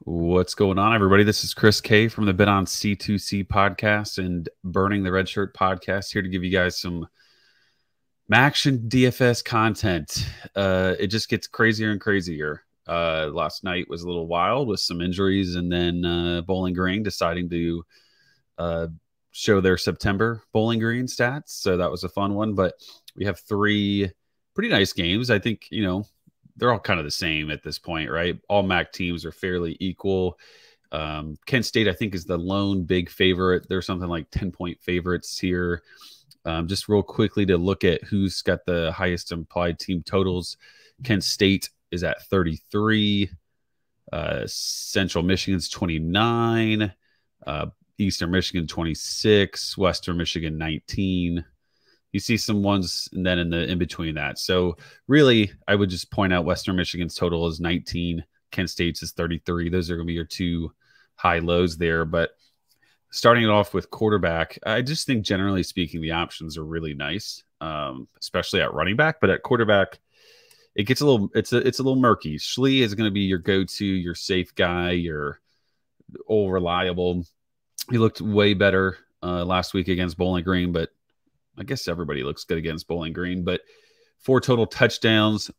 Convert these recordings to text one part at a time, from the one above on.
What's going on, everybody? This is Chris K from the Bet on C2C podcast and Burning the Red Shirt podcast, here to give you guys some MACtion DFS content. It just gets crazier and crazier. Last night was a little wild with some injuries, and then Bowling Green deciding to show their September Bowling Green stats. So that was a fun one. But we have three pretty nice games. I think, they're all kind of the same at this point, right? All MAC teams are fairly equal. Kent State, I think, is the lone big favorite. There's something like 10-point favorites here. Just real quickly to look at who's got the highest implied team totals. Kent State is at 33. Central Michigan's 29. Eastern Michigan 26. Western Michigan 19. You see some ones and then in between that. So really, I would just point out Western Michigan's total is 19. Kent State's is 33. Those are going to be your two high lows there. But starting it off with quarterback, I just think generally speaking, the options are really nice, especially at running back. But at quarterback, it gets a little it's a little murky. Schlee is going to be your go-to, your safe guy, your all reliable. He looked way better last week against Bowling Green, but I guess everybody looks good against Bowling Green. But 4 total touchdowns.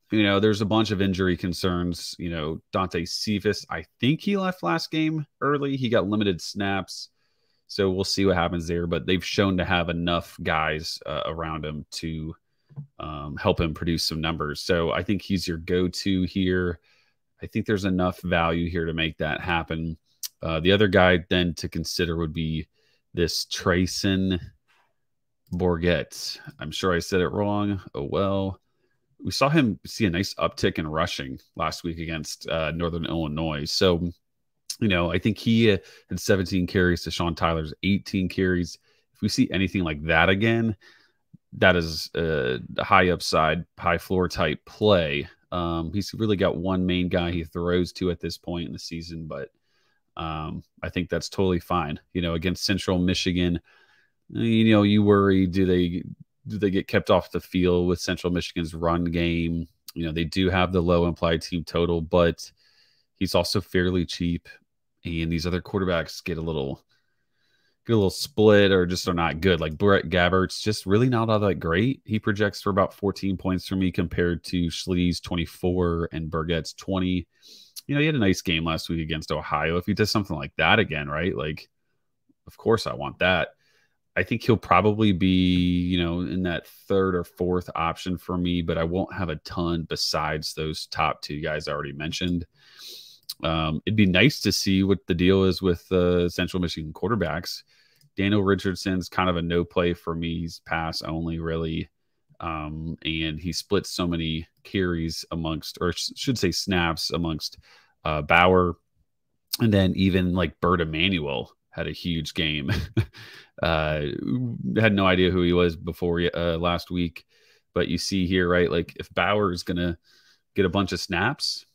There's a bunch of injury concerns. Dante Cephas, I think he left last game early. He got limited snaps. So we'll see what happens there. But they've shown to have enough guys around him to help him produce some numbers. So I think he's your go-to here. I think there's enough value here to make that happen. The other guy then to consider would be this Trayson Bourget. I'm sure I said it wrong. Oh, well. We saw him see a nice uptick in rushing last week against Northern Illinois. So, I think he had 17 carries to Sean Tyler's 18 carries. If we see anything like that again, that is a high upside, high floor type play. He's really got one main guy he throws to at this point in the season, but I think that's totally fine. Against Central Michigan, you worry, do they get kept off the field with Central Michigan's run game? They do have the low implied team total, but he's also fairly cheap, and these other quarterbacks get a little split or just are not good. Like Brett Gabbert's just really not all that great. He projects for about 14 points for me compared to Schlee's 24 and Burgett's 20. He had a nice game last week against Ohio. If he does something like that again, right? Like, of course I want that. I think he'll probably be, in that third or fourth option for me, but I won't have a ton besides those top two guys I already mentioned. It'd be nice to see what the deal is with Central Michigan quarterbacks. Daniel Richardson's kind of a no play for me. He's pass only, really. And he splits so many carries amongst, or should say snaps amongst Bauer. And then even like Bert Emanuel had a huge game. Had no idea who he was before last week, but you see here, right? Like if Bauer is going to get a bunch of snaps,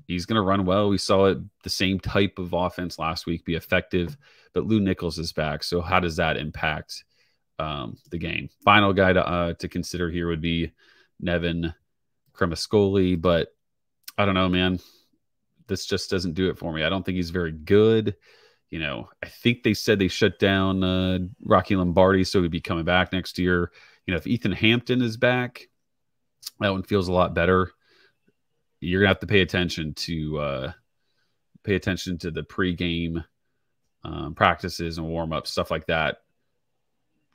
he's going to run well. We saw it, the same type of offense last week be effective, but Lou Nichols is back. So how does that impact the game? Final guy to consider here would be Nevin Cremascoli, but I don't know, man. This just doesn't do it for me. I don't think he's very good. I think they said they shut down Rocky Lombardi, so he'd be coming back next year. If Ethan Hampton is back, that one feels a lot better. You're gonna have to pay attention to the pregame practices and warm up stuff like that.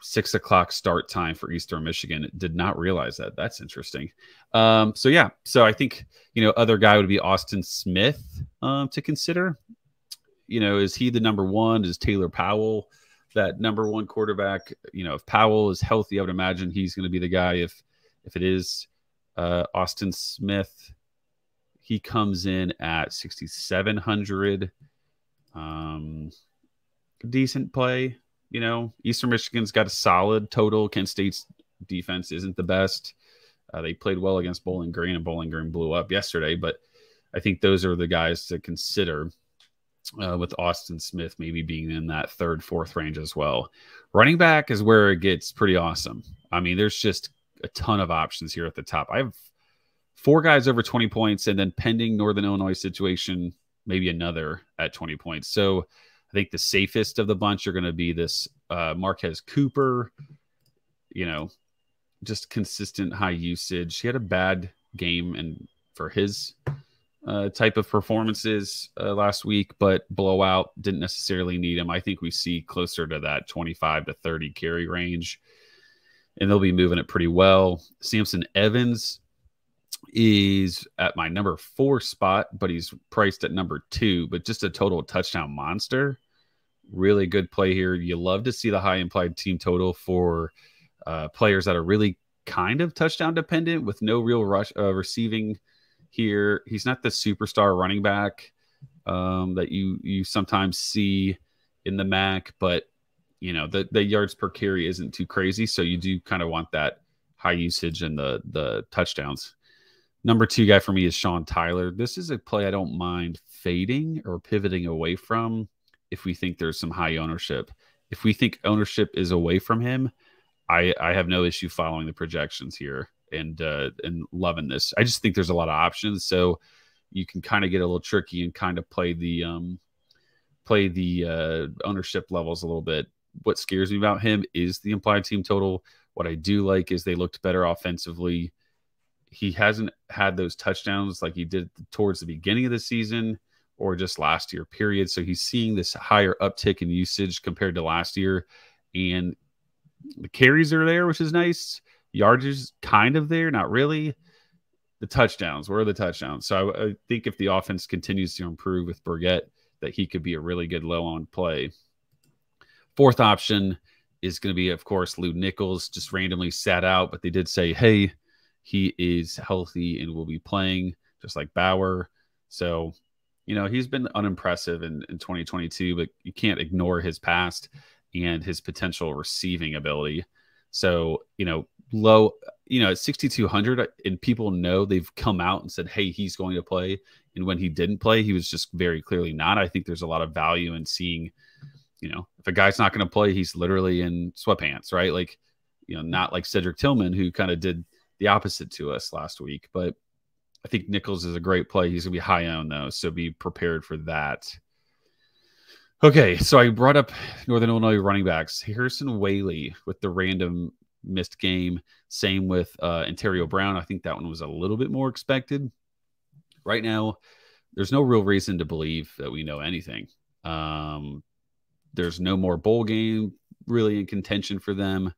6 o'clock start time for Eastern Michigan. Did not realize that. That's interesting. So I think other guy would be Austin Smith to consider. Is he the number one? Is Taylor Powell that number one quarterback? If Powell is healthy, I would imagine he's going to be the guy. If it is Austin Smith, he comes in at 6,700. Decent play. Eastern Michigan's got a solid total. Kent State's defense isn't the best. They played well against Bowling Green, and Bowling Green blew up yesterday. But I think those are the guys to consider. With Austin Smith maybe being in that third, fourth range as well. Running back is where it gets pretty awesome. I mean, there's just a ton of options here at the top. I have 4 guys over 20 points, and then pending Northern Illinois situation, maybe another at 20 points. So I think the safest of the bunch are going to be this Marquez Cooper, just consistent high usage. He had a bad game and for his type of performances last week, but blowout, didn't necessarily need him. I think we see closer to that 25 to 30 carry range, and they'll be moving it pretty well. Samson Evans is at my number 4 spot, but he's priced at number 2, but just a total touchdown monster. Really good play here. You love to see the high implied team total for players that are really kind of touchdown dependent with no real rush receiving here. He's not the superstar running back that you sometimes see in the MAC, but the yards per carry isn't too crazy, so you do kind of want that high usage and the touchdowns. Number 2 guy for me is Sean Tyler. This is a play I don't mind fading or pivoting away from if we think there's some high ownership. If we think ownership is away from him, I have no issue following the projections here and loving this. I just think there's a lot of options, so you can kind of get a little tricky and kind of play the ownership levels a little bit. What scares me about him is the implied team total. What I do like is they looked better offensively. He hasn't had those touchdowns like he did towards the beginning of the season or just last year period. So he's seeing this higher uptick in usage compared to last year, and the carries are there, which is nice. Yardage is kind of there, not really. The touchdowns, where are the touchdowns? So I think if the offense continues to improve with Burgett, that he could be a really good low-on play. 4th option is going to be, of course, Lou Nichols, just randomly sat out, but they did say, hey, he is healthy and will be playing, just like Bauer. So, he's been unimpressive in 2022, but you can't ignore his past and his potential receiving ability. So, low, at 6,200, and people know they've come out and said, hey, he's going to play. And when he didn't play, he was just very clearly not. I think there's a lot of value in seeing, if a guy's not going to play, he's literally in sweatpants, right? Like, not like Cedric Tillman, who kind of did the opposite to us last week. But I think Nichols is a great play. He's going to be high owned, though, so be prepared for that. Okay, so I brought up Northern Illinois running backs. Harrison Whaley with the random missed game. Same with Ontario Brown. I think that one was a little bit more expected. Right now, there's no real reason to believe that we know anything. There's no more bowl game really in contention for them.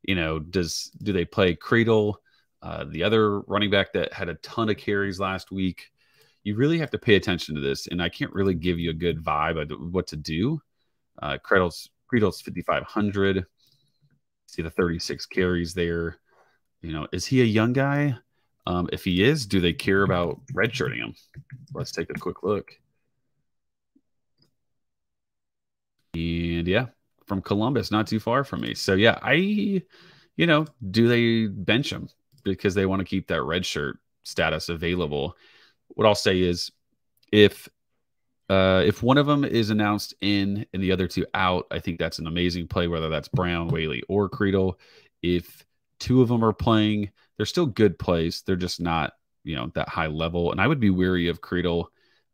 Do they play Creedle, the other running back that had a ton of carries last week? You really have to pay attention to this, and I can't really give you a good vibe of what to do. Creedle's 5,500. See the 36 carries there. Is he a young guy? If he is, do they care about redshirting him? Let's take a quick look. And yeah, from Columbus, not too far from me. So yeah, do they bench him because they want to keep that redshirt status available? What I'll say is if one of them is announced in and the other 2 out, I think that's an amazing play, whether that's Brown, Whaley, or Creedle. If 2 of them are playing, they're still good plays. They're just not, that high level. And I would be wary of Creedle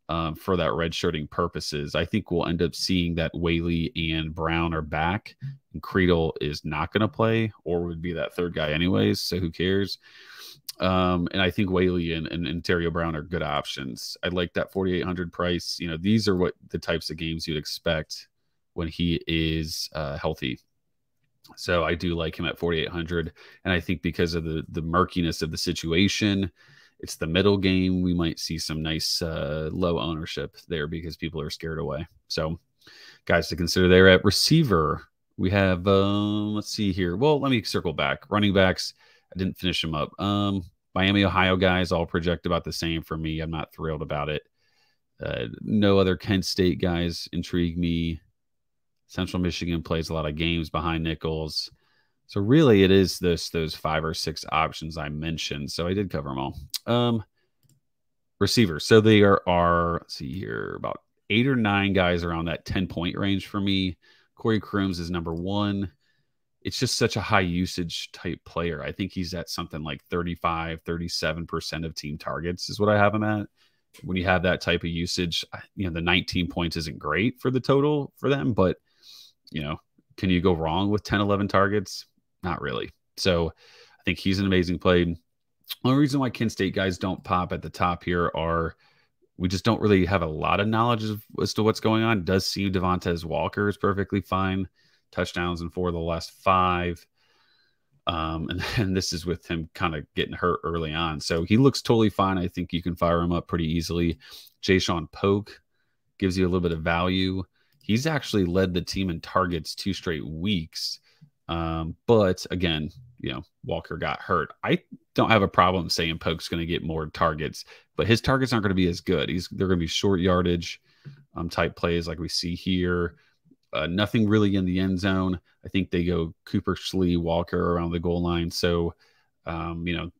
for that redshirting purposes. I think we'll end up seeing that Whaley and Brown are back, and Creedle is not going to play, or would be that 3rd guy anyways. So who cares? And I think Whaley and Ontario Brown are good options. I like that 4,800 price. These are what the types of games you'd expect when he is healthy. So I do like him at 4,800. And I think because of the murkiness of the situation, it's the middle game. We might see some nice low ownership there because people are scared away. So guys to consider there. At receiver, we have, let's see here. Well, let me circle back. Running backs, I didn't finish them up. Miami, Ohio guys all project about the same for me. I'm not thrilled about it. No other Kent State guys intrigue me. Central Michigan plays a lot of games behind Nichols. So really it is those 5 or 6 options I mentioned. So I did cover them all. Receivers. So they are let's see here, about 8 or 9 guys around that 10-point range for me. Corey Crooms is number 1. It's just such a high usage type player. I think he's at something like 35, 37% of team targets is what I have him at. when you have that type of usage, the 19 points isn't great for the total for them, but can you go wrong with 10, 11 targets? Not really. So I think he's an amazing play. The only reason why Kent State guys don't pop at the top here are we just don't really have a lot of knowledge as to what's going on. It does seem Devontae Walker is perfectly fine. Touchdowns in 4 of the last 5. And this is with him kind of getting hurt early on. So he looks totally fine. I think you can fire him up pretty easily. Jaysean Polk gives you a little bit of value. He's actually led the team in targets 2 straight weeks. But again, Walker got hurt. I don't have a problem saying Polk's going to get more targets, but his targets aren't going to be as good. They're going to be short yardage type plays like we see here. Nothing really in the end zone. I think they go Cooper, Schlee, Walker around the goal line. So,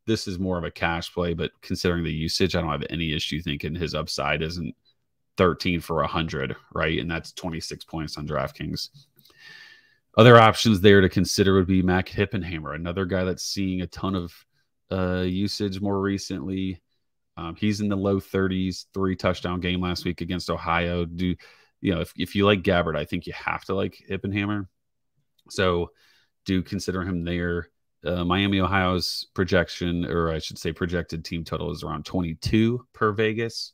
this is more of a cash play, but considering the usage, I don't have any issue thinking his upside isn't 13 for 100, right? And that's 26 points on DraftKings. Other options there to consider would be Mac Hippenhammer, another guy that's seeing a ton of usage more recently. He's in the low 30s, 3 touchdown game last week against Ohio. If you like Gabbard, I think you have to like Hippenhammer. So do consider him there. Miami, Ohio's projection, or I should say projected team total is around 22 per Vegas.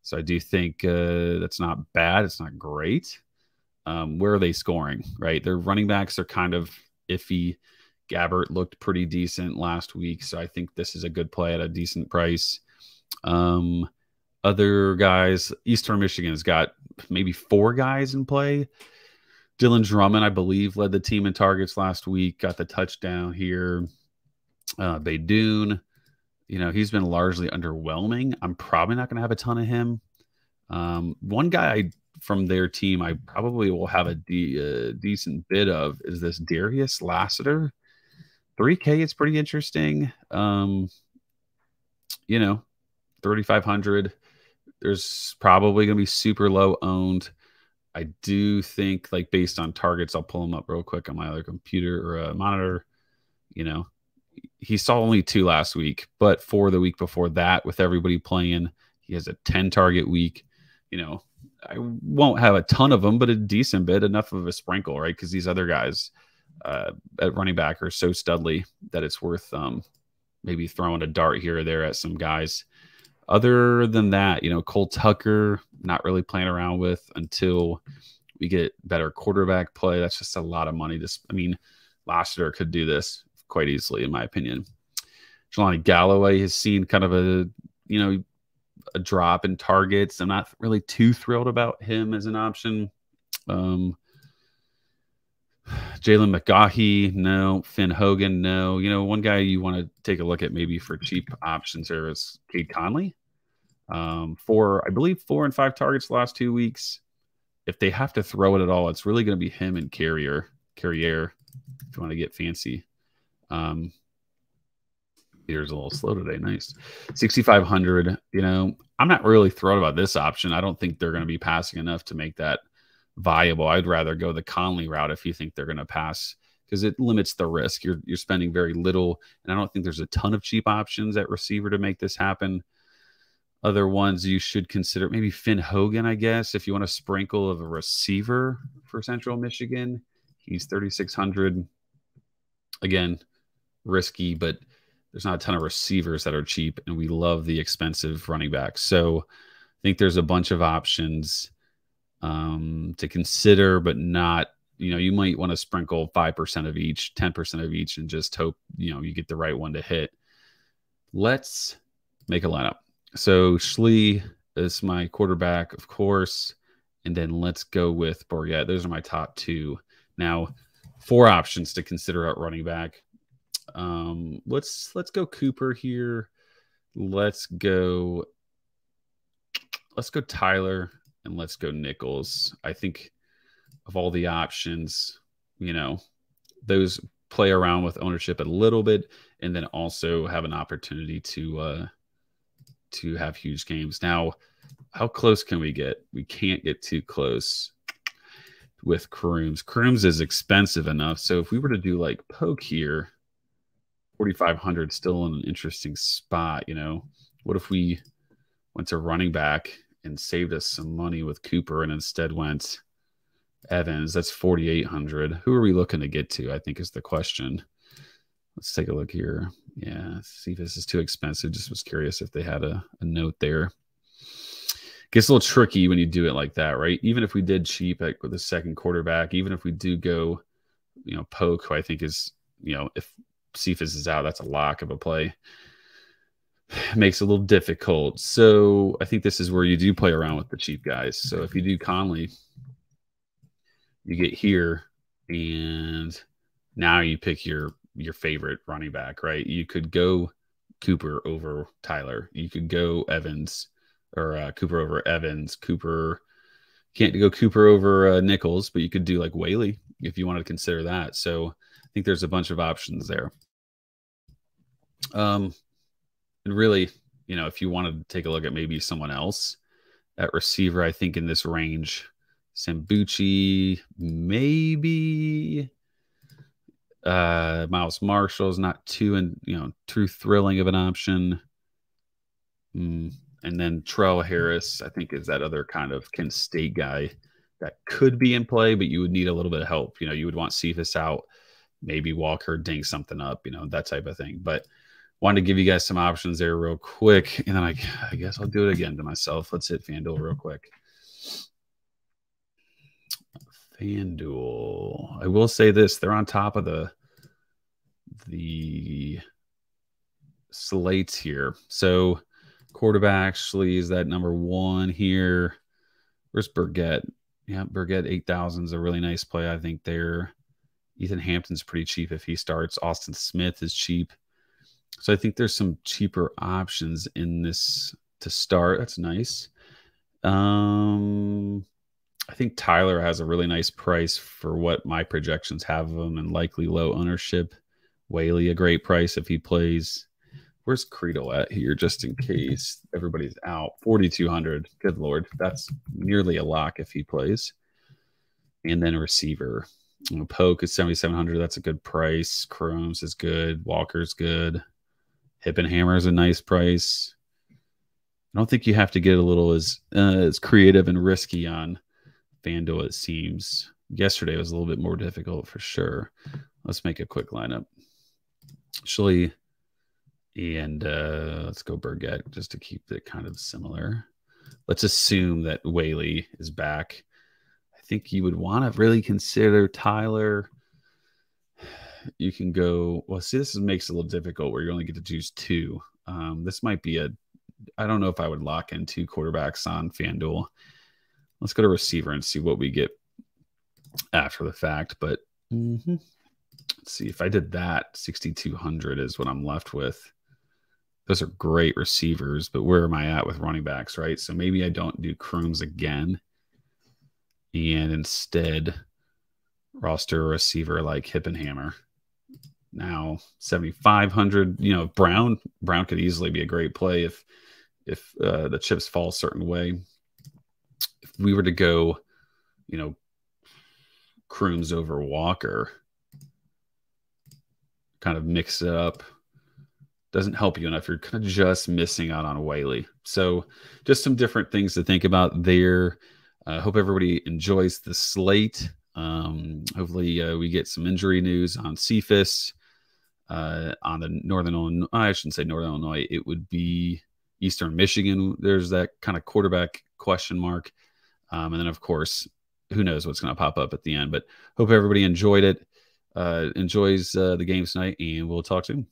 So I do think that's not bad. It's not great. Where are they scoring, right? Their running backs are kind of iffy. Gabbard looked pretty decent last week, so I think this is a good play at a decent price. Other guys, Eastern Michigan has got maybe 4 guys in play. Dylan Drummond, I believe, led the team in targets last week, got the touchdown here. Baydoun, he's been largely underwhelming. I'm probably not going to have a ton of him. One guy from their team I probably will have a decent bit of is this Darius Lassiter. 3K is pretty interesting. 3,500. There's probably going to be super low owned. I do think, like, based on targets, I'll pull them up real quick on my other computer or monitor. He saw only 2 last week, but for the week before that, with everybody playing, he has a 10 target week. I won't have a ton of them, but a decent bit, enough of a sprinkle, right? Because these other guys at running back are so studly that it's worth maybe throwing a dart here or there at some guys. Other than that, Cole Tucker, not really playing around with until we get better quarterback play. That's just a lot of money. Lassiter could do this quite easily, in my opinion. Jelani Galloway has seen kind of a drop in targets. I'm not really too thrilled about him as an option. Jalen McGahee, no. Finn Hogan, no. One guy you want to take a look at maybe for cheap options here is Cade Conley. I believe 4 and 5 targets the last 2 weeks. If they have to throw it at all, it's really going to be him and Carrier, if you want to get fancy. Here's a little slow today. Nice. 6,500. I'm not really thrilled about this option. I don't think they're going to be passing enough to make that viable. I'd rather go the Conley route if you think they're going to pass, because it limits the risk. You're spending very little, and I don't think there's a ton of cheap options at receiver to make this happen. Other ones you should consider, maybe Finn Hogan, I guess, if you want a sprinkle of a receiver for Central Michigan. He's 3,600. Again, risky, but there's not a ton of receivers that are cheap, and we love the expensive running backs. So I think there's a bunch of options to consider, but not, you might want to sprinkle 5% of each, 10% of each, and just hope, you get the right one to hit. Let's make a lineup. So Schlee is my quarterback, of course, and then let's go with Bourget. Those are my top 2. Now, 4 options to consider at running back. Let's go Cooper here. Let's go Tyler, and let's go Nichols. I think of all the options, those play around with ownership a little bit, and then also have an opportunity to have huge games. Now, how close can we get? We can't get too close with Crooms. Crooms is expensive enough. So if we were to do like Poke here, 4,500 still in an interesting spot. What if we went to running back and saved us some money with Cooper and instead went Evans. That's 4,800. Who are we looking to get to, I think is the question. Let's take a look here. Yeah, see if this is too expensive. Just was curious if they had a note there. Gets a little tricky when you do it like that, right? Even if we did cheap with the second quarterback, even if we do go, Poke, who I think is, if Cephas is out, that's a lock of a play. Makes it a little difficult. So I think this is where you do play around with the cheap guys. So if you do Conley, you get here, and now you pick your favorite running back, right? You could go Cooper over Tyler. You could go Evans or Cooper over Evans. Cooper can't go Cooper over Nichols, but you could do like Whaley if you wanted to consider that. So I think there's a bunch of options there. And really, if you wanted to take a look at maybe someone else at receiver, I think in this range, Sambucci, maybe Miles Marshall is not too thrilling of an option. And then Trell Harris, I think, is that other kind of Kent State guy that could be in play, but you would need a little bit of help. You would want Cephas out, maybe Walker ding something up, that type of thing. But wanted to give you guys some options there real quick. And then I guess I'll do it again to myself. Let's hit FanDuel real quick. FanDuel. I will say this. They're on top of the slates here. So quarterback actually is that number one here. Where's Burgett? Yeah, Burgett 8,000 is a really nice play. I think there. Ethan Hampton's pretty cheap if he starts. Austin Smith is cheap. So I think there's some cheaper options in this to start. That's nice. I think Tyler has a really nice price for what my projections have of him and likely low ownership. Whaley, a great price if he plays. Where's Credo at here, just in case everybody's out? 4,200. Good Lord. That's nearly a lock if he plays. And then a receiver. Poke is 7,700. That's a good price. Chromes is good. Walker's good. Hippenhammer is a nice price. I don't think you have to get a little as creative and risky on FanDuel, it seems. Yesterday was a little bit more difficult for sure. Let's make a quick lineup. Actually, and let's go Burgett just to keep it kind of similar. Let's assume that Whaley is back. I think you would want to really consider Tyler. You can go, well, see, this makes it a little difficult where you only get to choose two. This might be I don't know if I would lock in two quarterbacks on FanDuel. Let's go to receiver and see what we get after the fact. But let's see, if I did that, 6,200 is what I'm left with. Those are great receivers, but where am I at with running backs, right? So maybe I don't do Crooms again and instead roster a receiver like Hippenhammer. Now 7,500. Brown could easily be a great play if the chips fall a certain way. If we were to go, Crooms over Walker, kind of mix it up, doesn't help you enough. You're kind of just missing out on Whaley. So just some different things to think about there. Hope everybody enjoys the slate. Hopefully we get some injury news on Cephas. On the Northern Illinois, I shouldn't say Northern Illinois, it would be Eastern Michigan. There's that kind of quarterback question mark. And then, of course, who knows what's going to pop up at the end. But hope everybody enjoyed it, enjoys the games tonight, and we'll talk soon.